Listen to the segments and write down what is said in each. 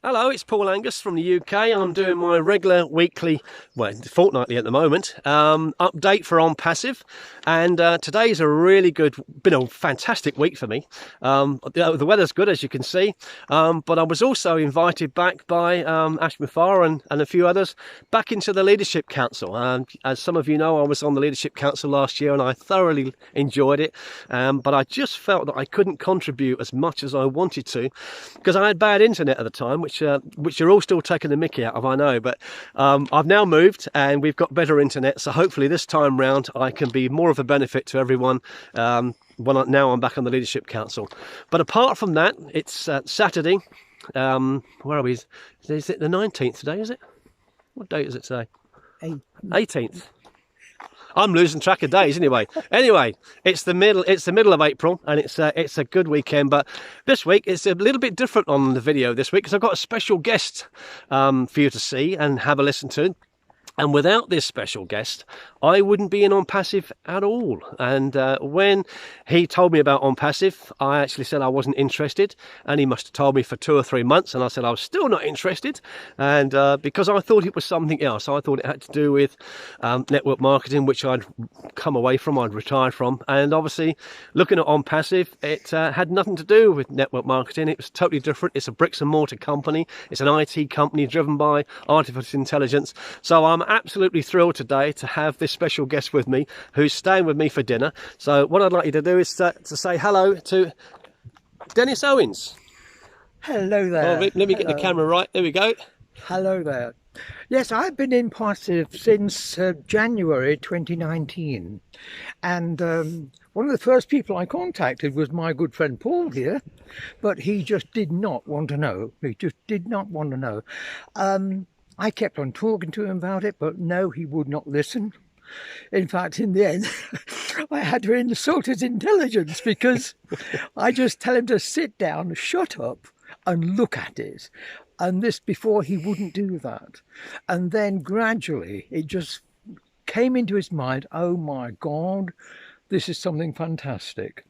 Hello, it's Paul Angus from the UK. I'm doing my regular weekly, well, fortnightly at the moment, update for Onpassive. And today's a really good, been a fantastic week for me. The weather's good, as you can see. But I was also invited back by Ash Mafar and a few others back into the Leadership Council. As some of you know, I was on the Leadership Council last year and I thoroughly enjoyed it. But I just felt that I couldn't contribute as much as I wanted to because I had bad internet at the time, which you're all still taking the mickey out of, I know, but I've now moved and we've got better internet, so hopefully this time round I can be more of a benefit to everyone now I'm back on the Leadership Council. But apart from that, it's Saturday. Where are we? Is it the 19th today, is it? What date is it today? 18th. I'm losing track of days anyway. Anyway, it's the middle of April and it's a good weekend. But this week it's a little bit different on the video this week because I've got a special guest for you to see and have a listen to. And without this special guest, I wouldn't be in Onpassive at all. And when he told me about Onpassive, I actually said I wasn't interested. And he must have told me for 2 or 3 months. And I said I was still not interested. And because I thought it was something else. I thought it had to do with network marketing, which I'd come away from, I'd retired from. And obviously, looking at Onpassive, it had nothing to do with network marketing. It was totally different. It's a bricks and mortar company. It's an IT company driven by artificial intelligence. So I'm absolutely thrilled today to have this special guest with me who's staying with me for dinner. So what I'd like you to do is to say hello to Denis Owens. Hello there. Oh, let me get the camera right. There we go. Hello there. Yes, I've been in Passive since January 2019, and one of the first people I contacted was my good friend Paul here, but he just did not want to know. He just did not want to know. I kept on talking to him about it, but no, he would not listen. In fact, in the end, I had to insult his intelligence because I just tell him to sit down, shut up and look at it. And this before he wouldn't do that. And then gradually it just came into his mind, oh my God, this is something fantastic.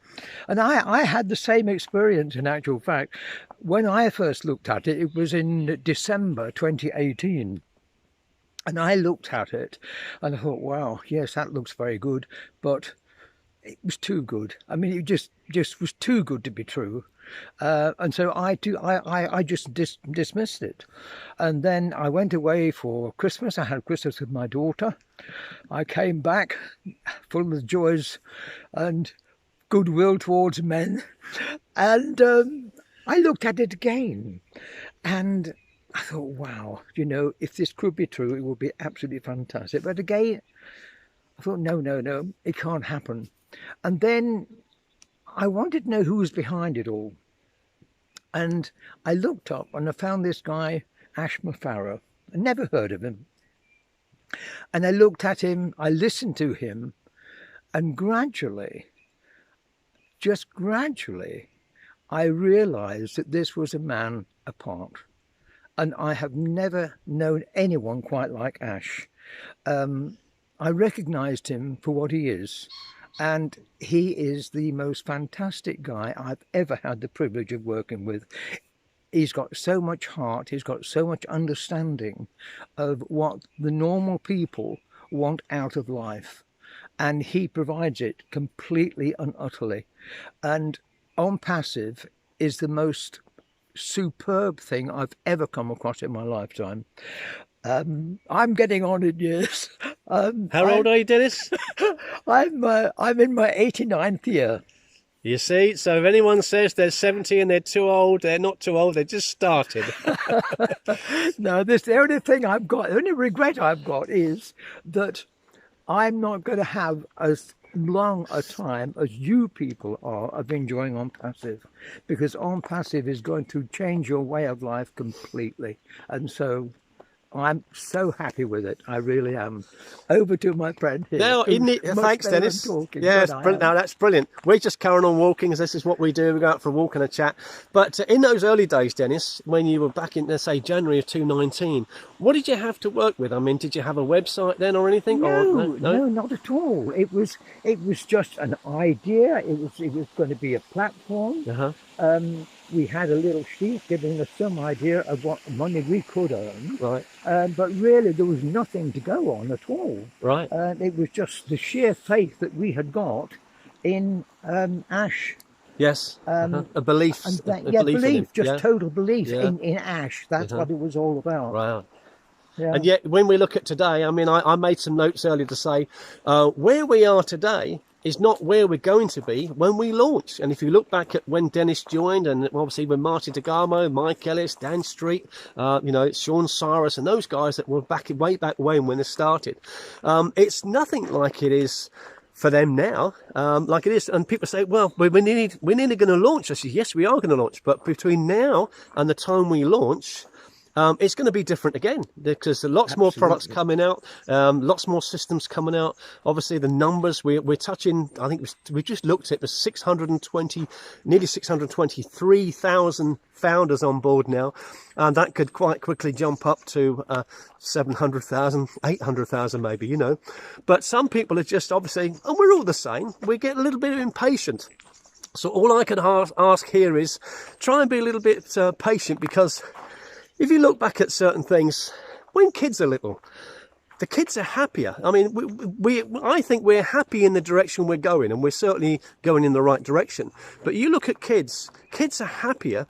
And I had the same experience in actual fact. When I first looked at it, it was in December 2018. And I looked at it and I thought, wow, yes, that looks very good. But it was too good. I mean, it just was too good to be true. And so I just dismissed it. And then I went away for Christmas. I had Christmas with my daughter. I came back full of joys and goodwill towards men. And I looked at it again. And I thought, wow, you know, if this could be true, it would be absolutely fantastic. But again, I thought, no, it can't happen. And then I wanted to know who was behind it all. And I looked up and I found this guy, Ash Mafara. I never heard of him. And I looked at him, I listened to him, and gradually, just gradually, I realized that this was a man apart. And I have never known anyone quite like Ash. I recognized him for what he is. And he is the most fantastic guy I've ever had the privilege of working with. He's got so much heart, he's got so much understanding of what the normal people want out of life. And he provides it completely and utterly. And Onpassive is the most superb thing I've ever come across in my lifetime. I'm getting on in years. How old are you, Denis? I'm in my 89th year. You see, so if anyone says they're 70 and they're too old, they're not too old, they just started. No, the only thing I've got, the only regret I've got is that I'm not going to have as long a time as you people are of enjoying Onpassive, because Onpassive is going to change your way of life completely. And so I'm so happy with it. I really am. Over to my friend here. No, thanks, Denis. Yes, brilliant. No, that's brilliant. We're just carrying on walking, as this is what we do. We go out for a walk and a chat. But in those early days, Denis, when you were back in, let's say, January of 2019, what did you have to work with? I mean, did you have a website then or anything? No, not at all. It was just an idea. It was going to be a platform. we had a little sheet giving us some idea of what money we could earn. Right. But really, there was nothing to go on at all. Right. It was just the sheer faith that we had got in ash. Yes. A belief. And a yeah, belief, belief, in just yeah. total belief Yeah. in ash. That's what it was all about. Wow. Yeah. And yet, when we look at today, I mean, I made some notes earlier to say where we are today is not where we're going to be when we launch. And if you look back at when Denis joined, and obviously when Martin Tagamo, Mike Ellis, Dan Street, you know, Sean Cyrus, and those guys that were way back when this started, it's nothing like it is for them now, like it is. And people say, well, we're nearly going to launch. I say, yes, we are going to launch, but between now and the time we launch, it's going to be different again, because there's lots more products coming out, lots more systems coming out. Obviously, the numbers we're touching, I think we just looked at the 620, nearly 623,000 founders on board now, and that could quite quickly jump up to 700,000, 800,000 maybe, you know. But some people are just obviously, and we're all the same, we get a little bit impatient. So all I can ask here is try and be a little bit patient, because if you look back at certain things, when kids are little, the kids are happier. I mean, I think we're happy in the direction we're going, and we're certainly going in the right direction. But you look at kids are happier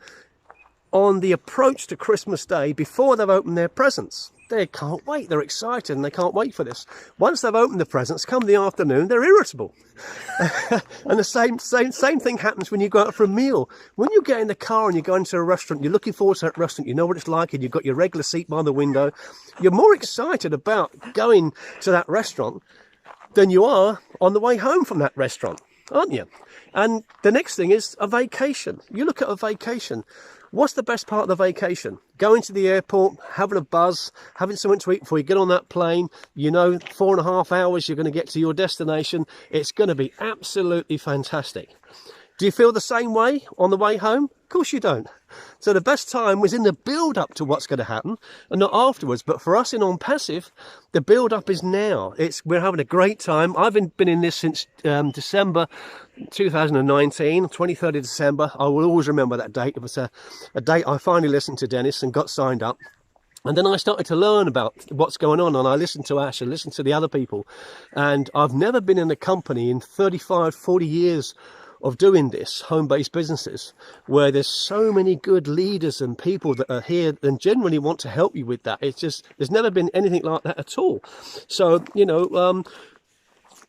on the approach to Christmas Day before they've opened their presents. They can't wait, they're excited, and they can't wait for this. Once they've opened the presents, come the afternoon, they're irritable. And the same thing happens when you go out for a meal. When you get in the car and you go into a restaurant, you're looking forward to that restaurant, you know what it's like, and you've got your regular seat by the window, you're more excited about going to that restaurant than you are on the way home from that restaurant, aren't you? And the next thing is a vacation. You look at a vacation. What's the best part of the vacation? Going to the airport, having a buzz, having something to eat before you get on that plane. You know, 4.5 hours, you're going to get to your destination. It's going to be absolutely fantastic. Do you feel the same way on the way home? Of course you don't. So the best time was in the build-up to what's going to happen, and not afterwards. But for us in Onpassive, the build-up is now. We're having a great time. I've been in this since December 2019, 23rd of December. I will always remember that date. It was a date I finally listened to Denis and got signed up. And then I started to learn about what's going on, and I listened to Ash and listened to the other people. And I've never been in a company in 35, 40 years of doing this, home-based businesses, where there's so many good leaders and people that are here and genuinely want to help you with that. It's just, there's never been anything like that at all. So, you know,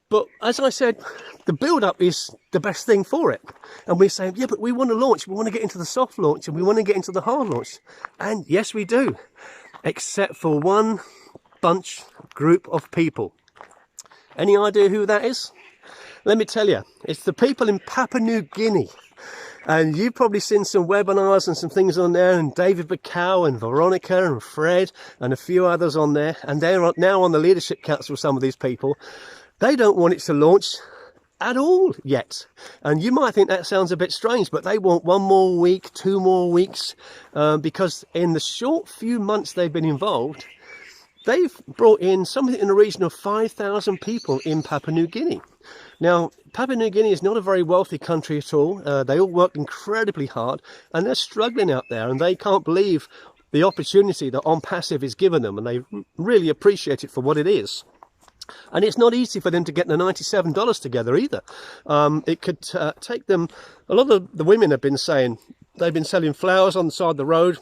but as I said, the build-up is the best thing for it. And we're saying, yeah, but we want to launch, we want to get into the soft launch, and we want to get into the hard launch. And yes, we do, except for one group of people. Any idea who that is? Let me tell you, it's the people in Papua New Guinea. And you've probably seen some webinars and some things on there, and David Bacau and Veronica and Fred and a few others on there. And they're now on the leadership council, some of these people. They don't want it to launch at all yet. And you might think that sounds a bit strange, but they want 1 more week, 2 more weeks, because in the short few months they've been involved, they've brought in something in the region of 5,000 people in Papua New Guinea. Now, Papua New Guinea is not a very wealthy country at all. They all work incredibly hard, and they're struggling out there, and they can't believe the opportunity that Onpassive is giving them, and they really appreciate it for what it is. And it's not easy for them to get the $97 together either. It could take them, a lot of the women have been saying, they've been selling flowers on the side of the road,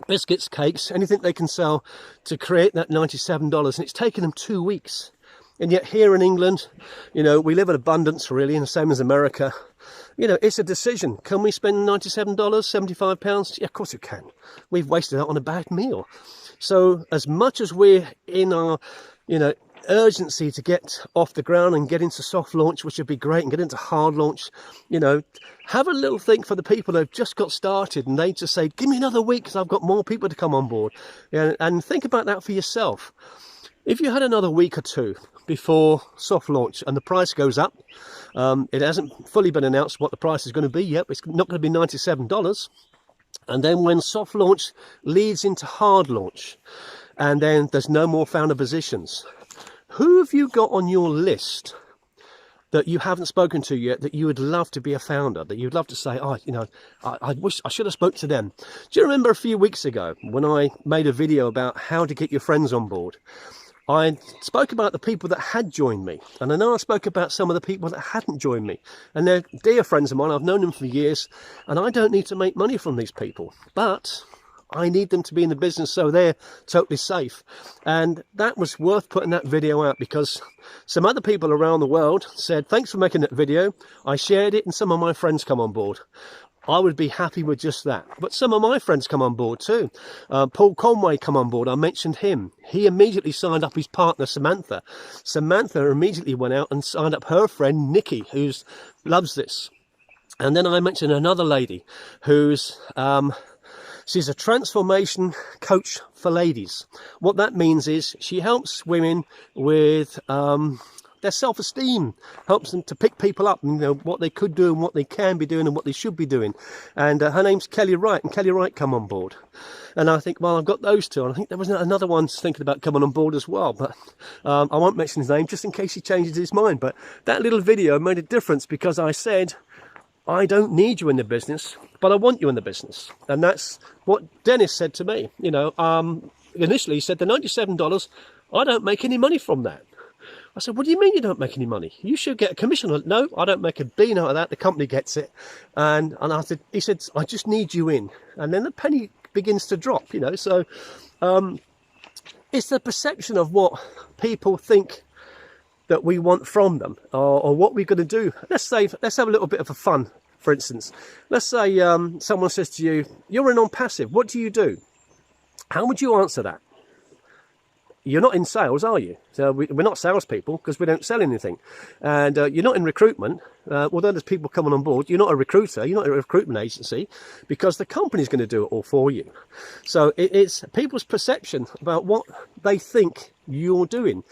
biscuits, cakes, anything they can sell to create that $97, and it's taken them 2 weeks. And yet here in England, you know, we live in abundance really, and the same as America. You know, it's a decision. Can we spend $97, £75? Yeah, of course we can. We've wasted out on a bad meal. So as much as we're in our, you know, urgency to get off the ground and get into soft launch, which would be great, and get into hard launch, you know, have a little think for the people that have just got started and they just say, give me another week because I've got more people to come on board. And think about that for yourself. If you had another week or two before soft launch and the price goes up, it hasn't fully been announced what the price is going to be yet, but it's not going to be $97. And then when soft launch leads into hard launch, and then there's no more founder positions, who have you got on your list that you haven't spoken to yet, that you would love to be a founder, that you'd love to say, oh, you know, I wish I should have spoke to them. Do you remember a few weeks ago when I made a video about how to get your friends on board? I spoke about the people that had joined me, and I know I spoke about some of the people that hadn't joined me, and they're dear friends of mine. I've known them for years, and I don't need to make money from these people, but I need them to be in the business so they're totally safe. And that was worth putting that video out, because some other people around the world said, thanks for making that video. I shared it and some of my friends come on board. I would be happy with just that. But some of my friends come on board too. Paul Conway come on board. I mentioned him. He immediately signed up his partner, Samantha. Samantha immediately went out and signed up her friend, Nikki, who loves this. And then I mentioned another lady who's... she's a transformation coach for ladies. What that means is she helps women with their self-esteem, helps them to pick people up, and, you know, what they could do and what they can be doing and what they should be doing. And her name's Kelly Wright, and Kelly Wright come on board. And I think, well, I've got those two, and I think there was another one thinking about coming on board as well, but I won't mention his name just in case he changes his mind. But that little video made a difference, because I said, I don't need you in the business, but I want you in the business. And that's what Denis said to me. You know, initially he said, the $97, I don't make any money from that. I said, what do you mean you don't make any money? You should get a commission. No, I don't make a bean out of that. The company gets it. And I said, he said, I just need you in. And then the penny begins to drop, you know. So it's the perception of what people think that we want from them, or what we're going to do. Let's have a little bit of a fun, for instance. Let's say someone says to you, you're an Onpassive, what do you do? How would you answer that? You're not in sales, are you? So we're not salespeople, because we don't sell anything. And you're not in recruitment, although there's people coming on board. You're not a recruiter, you're not a recruitment agency, because the company's going to do it all for you. So it's people's perception about what they think you're doing.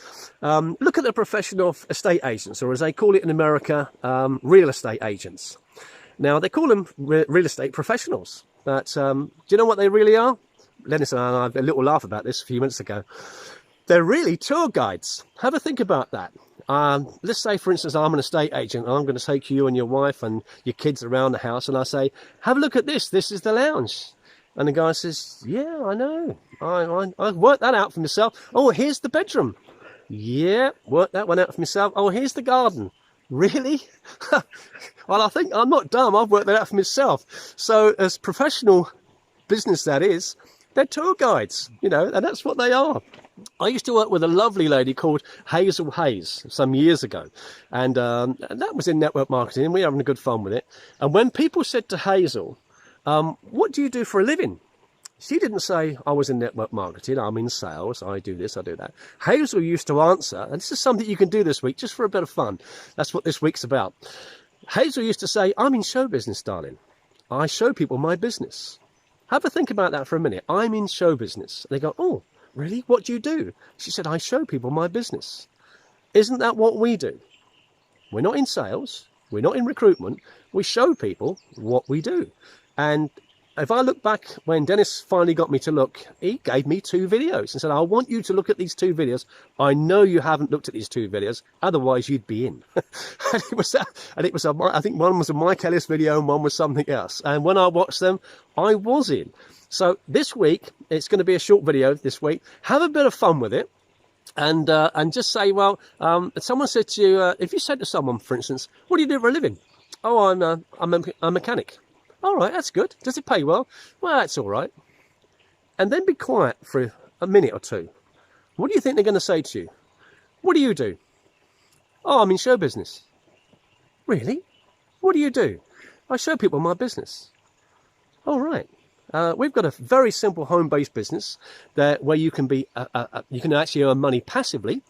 Look at the profession of estate agents, or as they call it in America, real estate agents. Now, they call them real estate professionals, but do you know what they really are? Denis and I had a little laugh about this a few minutes ago. They're really tour guides. Have a think about that. Let's say, for instance, I'm an estate agent, and I'm going to take you and your wife and your kids around the house, and I say, have a look at this. This is the lounge. And the guy says, yeah, I know. I've worked that out for myself. Oh, here's the bedroom. Yeah, worked that one out for myself. Oh, here's the garden. Really? Well, I think I'm not dumb. I've worked that out for myself. So as professional business that is, they're tour guides, you know, and that's what they are. I used to work with a lovely lady called Hazel Hayes some years ago, and that was in network marketing, and we were having a good fun with it. And when people said to Hazel, what do you do for a living? She didn't say, I was in network marketing, I'm in sales, I do this, I do that. Hazel used to answer, and this is something you can do this week, just for a bit of fun. That's what this week's about. Hazel used to say, I'm in show business, darling. I show people my business. Have a think about that for a minute. I'm in show business. And they go, oh, really? What do you do? She said, I show people my business. Isn't that what we do? We're not in sales. We're not in recruitment. We show people what we do. And if I look back when Denis finally got me to look, he gave me 2 videos and said, I want you to look at these 2 videos. I know you haven't looked at these 2 videos, otherwise you'd be in. and it was I think one was a Mike Ellis video and one was something else. And when I watched them, I was in. So this week, it's going to be a short video this week. Have a bit of fun with it. And just say, well, if someone said to you, if you said to someone, for instance, what do you do for a living? Oh, I'm a mechanic. All right, that's good. Does it pay well? Well, that's all right. And then be quiet for a minute or two. What do you think they're going to say to you? What do you do? Oh, I'm in show business. Really? What do you do? I show people my business. All right. We've got a very simple home-based business where you can be you can actually earn money passively,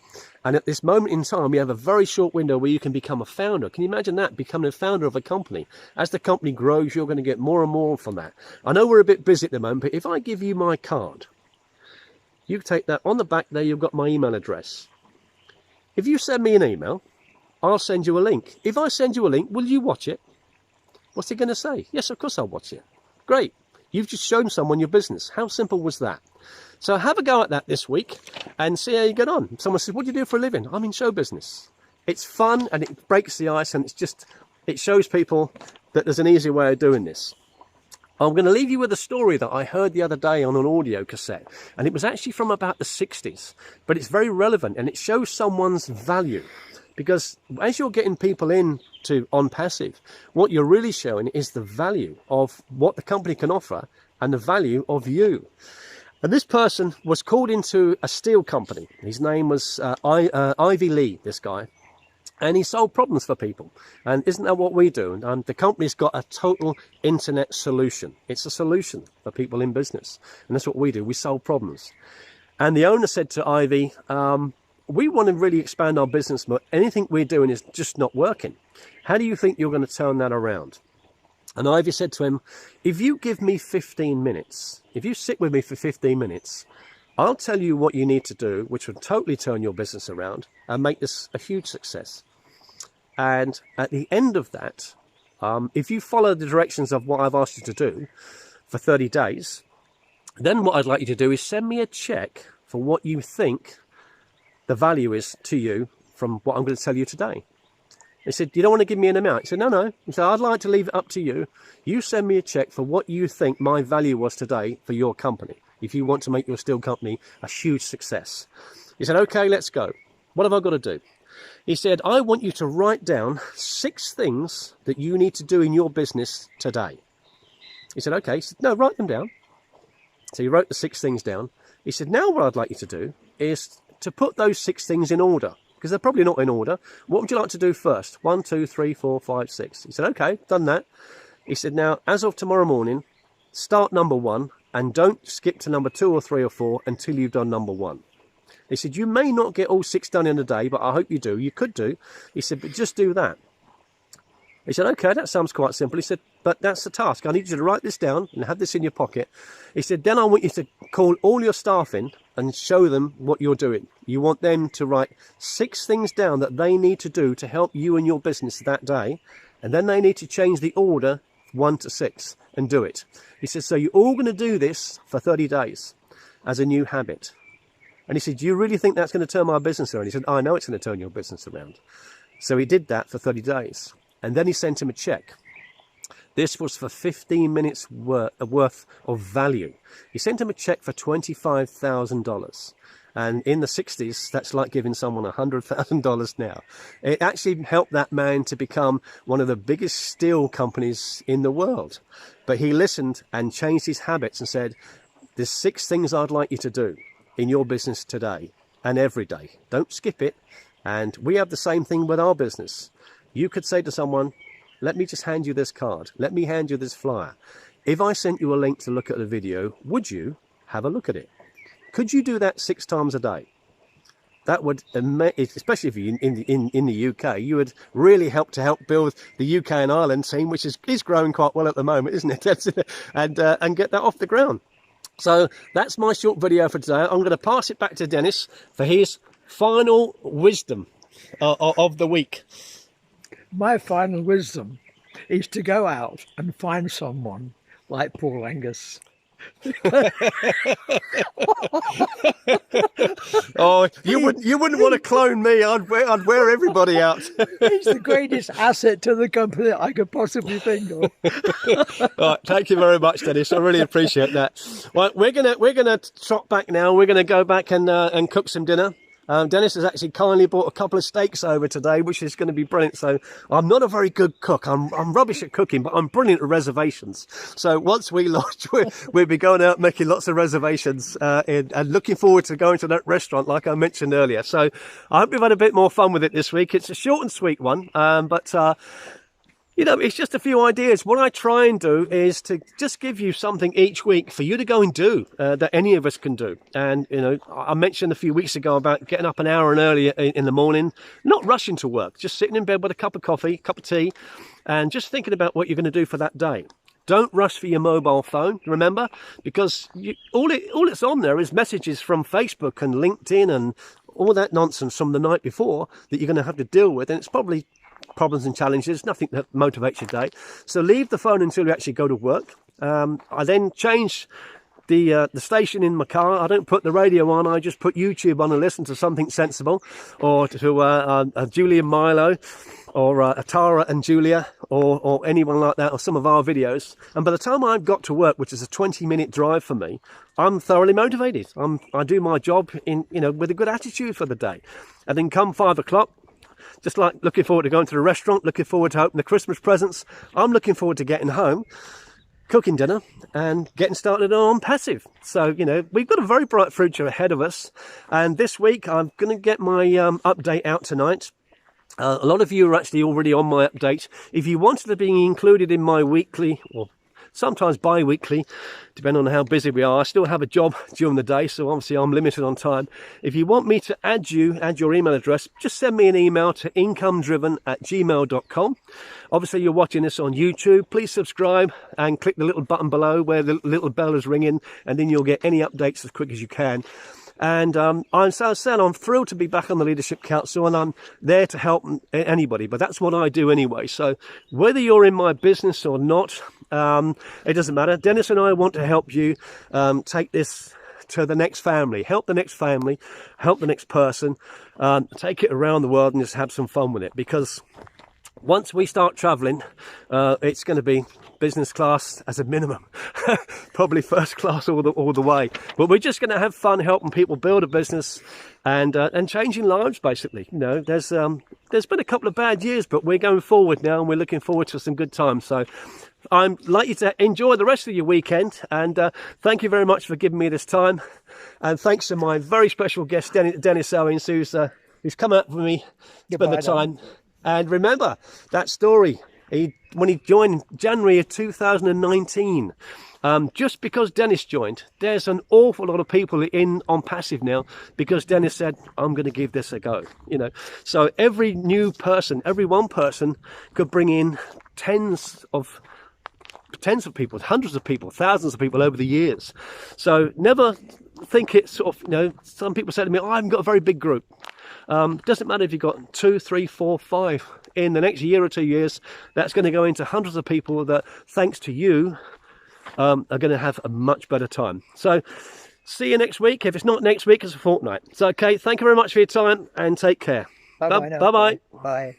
and at this moment in time we have a very short window where you can become a founder. Can you imagine that, becoming a founder of a company? As the company grows, you're going to get more and more from that. I know we're a bit busy at the moment, but if I give you my card, you take that. On the back there you've got my email address. If you send me an email, I'll send you a link. If I send you a link, will you watch it? What's he going to say? Yes, of course I'll watch it. Great. You've just shown someone your business. How simple was that? So have a go at that this week and see how you get on. Someone says, what do you do for a living? I'm in show business. it's fun and it breaks the ice, and it shows people that there's an easy way of doing this. I'm going to leave you with a story that I heard the other day on an audio cassette, and it was actually from about the 60s, but it's very relevant and it shows someone's value. Because as you're getting people into Onpassive, what you're really showing is the value of what the company can offer and the value of you. And this person was called into a steel company. His name was Ivy Lee, this guy. And he solved problems for people. And isn't that what we do? The company's got a total internet solution. It's a solution for people in business. And that's what we do. We solve problems. And the owner said to Ivy, we want to really expand our business, but anything we're doing is just not working. How do you think you're going to turn that around? And Ivy said to him, if you give me 15 minutes, if you sit with me for 15 minutes, I'll tell you what you need to do, which will totally turn your business around and make this a huge success. And at the end of that, if you follow the directions of what I've asked you to do for 30 days, then what I'd like you to do is send me a check for what you think the value is to you from what I'm going to tell you today. He said, you don't want to give me an amount? He said, no. He said, I'd like to leave it up to you. You send me a check for what you think my value was today for your company, if you want to make your steel company a huge success. He said, okay, let's go. What have I got to do? He said, I want you to write down 6 things that you need to do in your business today. He said, okay. He said, no, write them down. So he wrote the 6 things down. He said, now what I'd like you to do is to put those 6 things in order, because they're probably not in order. What would you like to do first? 1, 2, 3, 4, 5, 6. He said, okay, done that. He said, now, as of tomorrow morning, start number 1 and don't skip to number 2 or 3 or 4 until you've done number 1. He said, you may not get all 6 done in a day, but I hope you do. You could do. He said, but just do that. He said, okay, that sounds quite simple. He said, but that's the task. I need you to write this down and have this in your pocket. He said, then I want you to call all your staff in and show them what you're doing. You want them to write 6 things down that they need to do to help you and your business that day. And then they need to change the order 1 to 6 and do it. He said, so you're all going to do this for 30 days as a new habit. And he said, do you really think that's going to turn my business around? He said, I know it's going to turn your business around. So he did that for 30 days. And then he sent him a check. This was for 15 minutes worth of value. He sent him a check for $25,000. And in the 60s, that's like giving someone $100,000 now. It actually helped that man to become one of the biggest steel companies in the world. But he listened and changed his habits and said, there's 6 things I'd like you to do in your business today and every day. Don't skip it. And we have the same thing with our business. You could say to someone, let me just hand you this card. Let me hand you this flyer. If I sent you a link to look at the video, would you have a look at it? Could you do that 6 times a day? That would, especially if you're in the UK, you would really help build the UK and Ireland team, which is growing quite well at the moment, isn't it? and get that off the ground. So that's my short video for today. I'm going to pass it back to Denis for his final wisdom of the week. My final wisdom is to go out and find someone like Paul Angus. Oh, you wouldn't want to clone me. I'd wear everybody out. He's the greatest asset to the company I could possibly think of. Right, thank you very much, Denis. I really appreciate that. Right, we're gonna trot back now. We're gonna go back and cook some dinner. Denis has actually kindly brought a couple of steaks over today, which is going to be brilliant. So I'm not a very good cook. I'm rubbish at cooking, but I'm brilliant at reservations. So once we launch, we'll be going out making lots of reservations and looking forward to going to that restaurant like I mentioned earlier. So I hope you've had a bit more fun with it this week. It's a short and sweet one, but you know, it's just a few ideas. What I try and do is to just give you something each week for you to go and do that any of us can do. And, you know, I mentioned a few weeks ago about getting up an hour earlier in the morning, not rushing to work, just sitting in bed with a cup of coffee, cup of tea, and just thinking about what you're going to do for that day. Don't rush for your mobile phone, remember, because all it's on there is messages from Facebook and LinkedIn and all that nonsense from the night before that you're going to have to deal with, and it's probably problems and challenges, nothing that motivates your day. So leave the phone until you actually go to work. I then change the station in my car. I don't put the radio on. I just put YouTube on and listen to something sensible, or to Julia Milo, or Tara and Julia, or anyone like that, or some of our videos. And by the time I've got to work, which is a 20-minute drive for me, I'm thoroughly motivated. I do my job with a good attitude for the day. And then come 5 o'clock, just like looking forward to going to the restaurant, looking forward to opening the Christmas presents, I'm looking forward to getting home, cooking dinner, and getting started on Onpassive. So, we've got a very bright future ahead of us. And this week, I'm going to get my update out tonight. A lot of you are actually already on my update. If you wanted to be included in my weekly, or sometimes bi-weekly, depending on how busy we are, I still have a job during the day, so obviously I'm limited on time. If you want me to add your email address, just send me an email to incomedriven@gmail.com. Obviously you're watching this on YouTube. Please subscribe and click the little button below where the little bell is ringing, and then you'll get any updates as quick as you can. And I'm thrilled to be back on the Leadership Council, and I'm there to help anybody, but that's what I do anyway. So whether you're in my business or not, it doesn't matter. Dennis and I want to help you take this to the next family, help the next family, help the next person, take it around the world and just have some fun with it. Because once we start traveling, it's going to be business class as a minimum, probably first class all the way. But we're just going to have fun helping people build a business and changing lives, basically. There's been a couple of bad years, but we're going forward now, and we're looking forward to some good times. So I'd like you to enjoy the rest of your weekend, and thank you very much for giving me this time. And thanks to my very special guest, Denis Owens, who's come out with me, spend the time. And remember that story. When he joined in January of 2019, just because Denis joined, there's an awful lot of people in Onpassive now because Denis said, I'm going to give this a go. So every new person, every one person could bring in tens of people, hundreds of people, thousands of people over the years. So never think it's sort of, some people say to me, I haven't got a very big group. Doesn't matter if you've got 2, 3, 4, 5. In the next year or 2 years, that's going to go into hundreds of people that, thanks to you, are going to have a much better time. So see you next week. If it's not next week, it's a fortnight. So, okay, thank you very much for your time, and take care. Bye-bye now. Bye-bye. Bye.